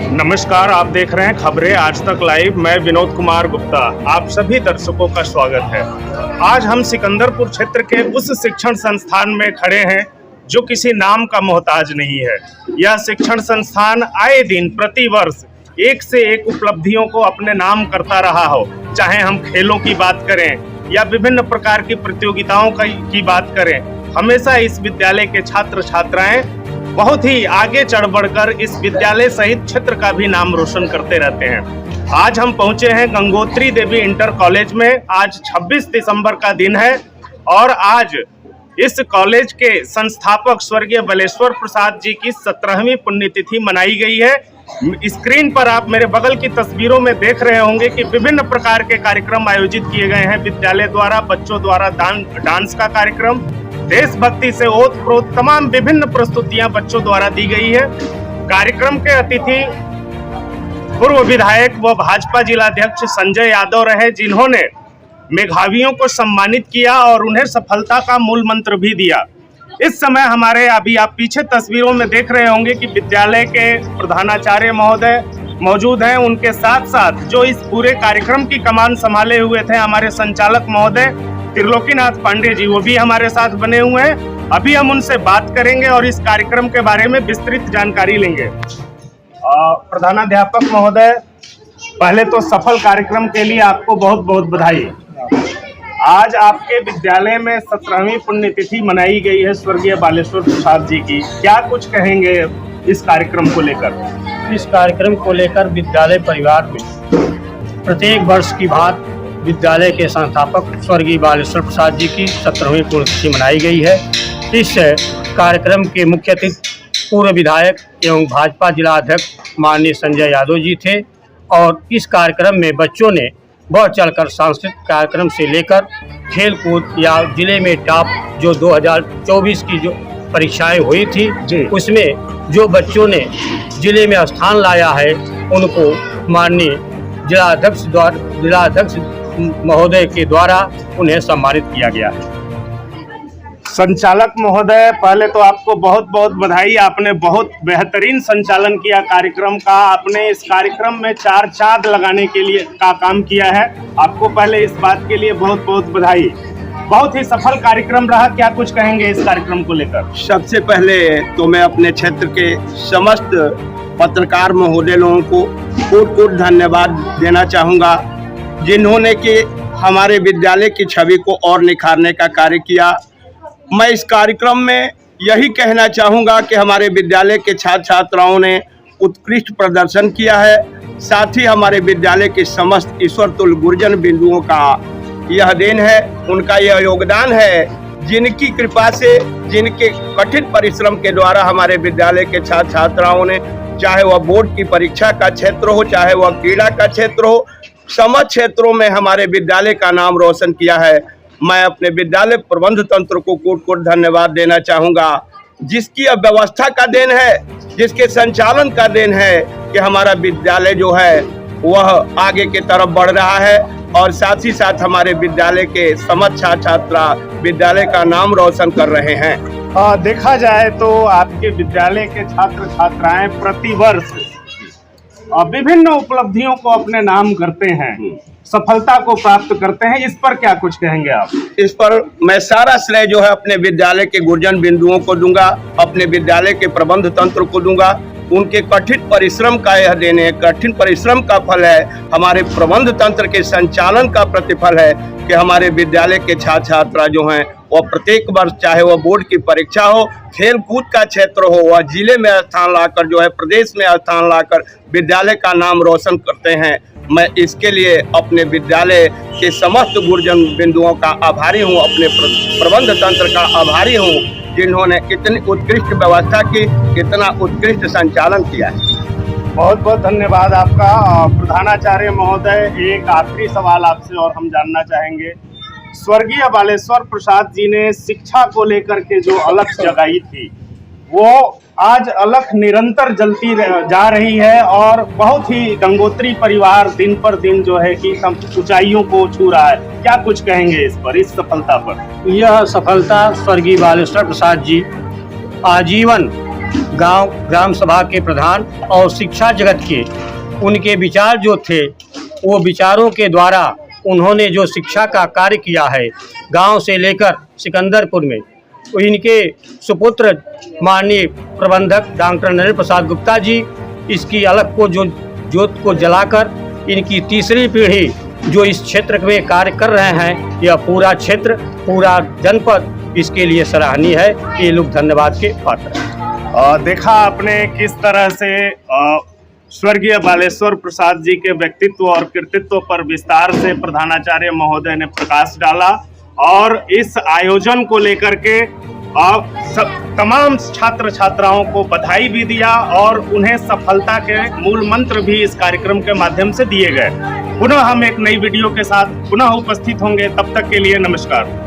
नमस्कार, आप देख रहे हैं खबरें आज तक लाइव। मैं विनोद कुमार गुप्ता, आप सभी दर्शकों का स्वागत है। आज हम सिकंदरपुर क्षेत्र के उस शिक्षण संस्थान में खड़े हैं जो किसी नाम का मोहताज नहीं है। यह शिक्षण संस्थान आए दिन प्रतिवर्ष एक से एक उपलब्धियों को अपने नाम करता रहा हो, चाहे हम खेलों की बात करें या विभिन्न प्रकार की प्रतियोगिताओं की बात करें। हमेशा इस विद्यालय के छात्र छात्राएं बहुत ही आगे चढ़ बढ़कर इस विद्यालय सहित क्षेत्र का भी नाम रोशन करते रहते हैं। आज हम पहुंचे हैं गंगोत्री देवी इंटर कॉलेज में। आज 26 दिसंबर का दिन है और आज इस कॉलेज के संस्थापक स्वर्गीय बालेश्वर प्रसाद जी की 17वीं पुण्यतिथि मनाई गई है। स्क्रीन पर आप मेरे बगल की तस्वीरों में देख रहे होंगे कि विभिन्न प्रकार के कार्यक्रम आयोजित किए गए हैं विद्यालय द्वारा। बच्चों द्वारा डांस का कार्यक्रम, देशभक्ति से ओत-प्रोत तमाम विभिन्न प्रस्तुतियां बच्चों द्वारा दी गई है। कार्यक्रम के अतिथि पूर्व विधायक व भाजपा जिलाध्यक्ष संजय यादव रहे, जिन्होंने मेधावियों को सम्मानित किया और उन्हें सफलता का मूल मंत्र भी दिया। इस समय हमारे अभी आप पीछे तस्वीरों में देख रहे होंगे कि विद्यालय के प्रधानाचार्य महोदय मौजूद हैं। उनके साथ साथ जो इस पूरे कार्यक्रम की कमान संभाले हुए थे हमारे संचालक महोदय त्रिलोकीनाथ पांडे जी, वो भी हमारे साथ बने हुए हैं। अभी हम उनसे बात करेंगे और इस कार्यक्रम के बारे में विस्तृत जानकारी लेंगे। प्रधानाध्यापक महोदय, पहले तो सफल कार्यक्रम के लिए आपको बहुत बहुत बधाई। आज आपके विद्यालय में 17वीं पुण्यतिथि मनाई गई है स्वर्गीय बालेश्वर प्रसाद जी की, क्या कुछ कहेंगे इस कार्यक्रम को लेकर? इस कार्यक्रम को लेकर विद्यालय परिवार में प्रत्येक वर्ष की भांति विद्यालय के संस्थापक स्वर्गीय बालेश्वर प्रसाद जी की 17वीं पुण्यतिथि मनाई गई है। इस कार्यक्रम के मुख्य अतिथि पूर्व विधायक एवं भाजपा जिला अध्यक्ष माननीय संजय यादव जी थे और इस कार्यक्रम में बच्चों ने बढ़ चढ़कर सांस्कृतिक कार्यक्रम से लेकर खेल कूद या जिले में टॉप जो 2024 की जो परीक्षाएं हुई थी उसमें जो बच्चों ने जिले में स्थान लाया है उनको माननीय जिलाध्यक्ष महोदय के द्वारा उन्हें सम्मानित किया गया है। संचालक महोदय, पहले तो आपको बहुत बहुत बधाई। आपने बहुत बेहतरीन संचालन किया कार्यक्रम का। आपने इस कार्यक्रम में 4 चाँद लगाने के लिए का काम किया है। आपको पहले इस बात के लिए बहुत बहुत बधाई। बहुत ही सफल कार्यक्रम रहा, क्या कुछ कहेंगे इस कार्यक्रम को लेकर? सबसे पहले तो मैं अपने क्षेत्र के समस्त पत्रकार महोदय लोगों को कोट धन्यवाद देना चाहूँगा, जिन्होंने कि हमारे विद्यालय की छवि को और निखारने का कार्य किया। मैं इस कार्यक्रम में यही कहना चाहूँगा कि हमारे विद्यालय के छात्र छात्राओं ने उत्कृष्ट प्रदर्शन किया है। साथ ही हमारे विद्यालय के समस्त ईश्वर तुल्य गुरुजन बिंदुओं का यह देन है, उनका यह योगदान है, जिनकी कृपा से, जिनके कठिन परिश्रम के द्वारा हमारे विद्यालय के छात्र छात्राओं ने, चाहे वह बोर्ड की परीक्षा का क्षेत्र हो, चाहे वह क्रीड़ा का क्षेत्र हो, समस्त क्षेत्रों में हमारे विद्यालय का नाम रोशन किया है। मैं अपने विद्यालय प्रबंध तंत्र को कोट धन्यवाद देना चाहूँगा, जिसकी अब व्यवस्था का देन है, जिसके संचालन का देन है कि हमारा विद्यालय जो है वह आगे की तरफ बढ़ रहा है और साथ ही साथ हमारे विद्यालय के समस्त छात्र छात्रा विद्यालय का नाम रोशन कर रहे हैं। देखा जाए तो आपके विद्यालय के छात्र छात्राएं प्रतिवर्ष विभिन्न उपलब्धियों को अपने नाम करते हैं, सफलता को प्राप्त करते हैं। इस पर क्या कुछ कहेंगे आप? इस पर मैं सारा श्रेय जो है अपने विद्यालय के गुरुजन बिंदुओं को दूंगा, अपने विद्यालय के प्रबंध तंत्र को दूंगा। उनके कठिन परिश्रम का यह देन है, कठिन परिश्रम का फल है, हमारे प्रबंध तंत्र के संचालन का प्रतिफल है कि हमारे विद्यालय के छात्र छात्रा जो हैं वह प्रत्येक वर्ष, चाहे वह बोर्ड की परीक्षा हो, खेल कूद का क्षेत्र हो, वह जिले में स्थान लाकर जो है प्रदेश में स्थान लाकर विद्यालय का नाम रोशन करते हैं। मैं इसके लिए अपने विद्यालय के समस्त गुरुजन बिंदुओं का आभारी हूँ, अपने प्रबंध तंत्र का आभारी हूँ, जिन्होंने इतनी उत्कृष्ट व्यवस्था की, इतना उत्कृष्ट संचालन किया है। बहुत बहुत धन्यवाद आपका। प्रधानाचार्य महोदय, एक आखिरी सवाल आपसे और हम जानना चाहेंगे। स्वर्गीय बालेश्वर प्रसाद जी ने शिक्षा को लेकर के जो अलख जगाई थी वो आज अलख निरंतर जलती जा रही है और बहुत ही गंगोत्री परिवार दिन पर दिन जो है कि ऊंचाइयों को छू रहा है। क्या कुछ कहेंगे इस पर, इस सफलता पर? यह सफलता स्वर्गीय बालेश्वर प्रसाद जी आजीवन ग्राम सभा के प्रधान और शिक्षा जगत के उनके विचार जो थे, वो विचारों के द्वारा उन्होंने जो शिक्षा का कार्य किया है गांव से लेकर सिकंदरपुर में, इनके सुपुत्र माननीय प्रबंधक डॉक्टर नरेंद्र प्रसाद गुप्ता जी इसकी अलग को जो ज्योत को जलाकर इनकी तीसरी पीढ़ी जो इस क्षेत्र में कार्य कर रहे हैं, यह पूरा क्षेत्र, पूरा जनपद इसके लिए सराहनीय है। ये लोग धन्यवाद के पात्र हैं। देखा आपने किस तरह से स्वर्गीय बालेश्वर प्रसाद जी के व्यक्तित्व और कृतित्व पर विस्तार से प्रधानाचार्य महोदय ने प्रकाश डाला और इस आयोजन को लेकर के तमाम छात्र छात्राओं को बधाई भी दिया और उन्हें सफलता के मूल मंत्र भी इस कार्यक्रम के माध्यम से दिए गए। पुनः हम एक नई वीडियो के साथ पुनः उपस्थित होंगे, तब तक के लिए नमस्कार।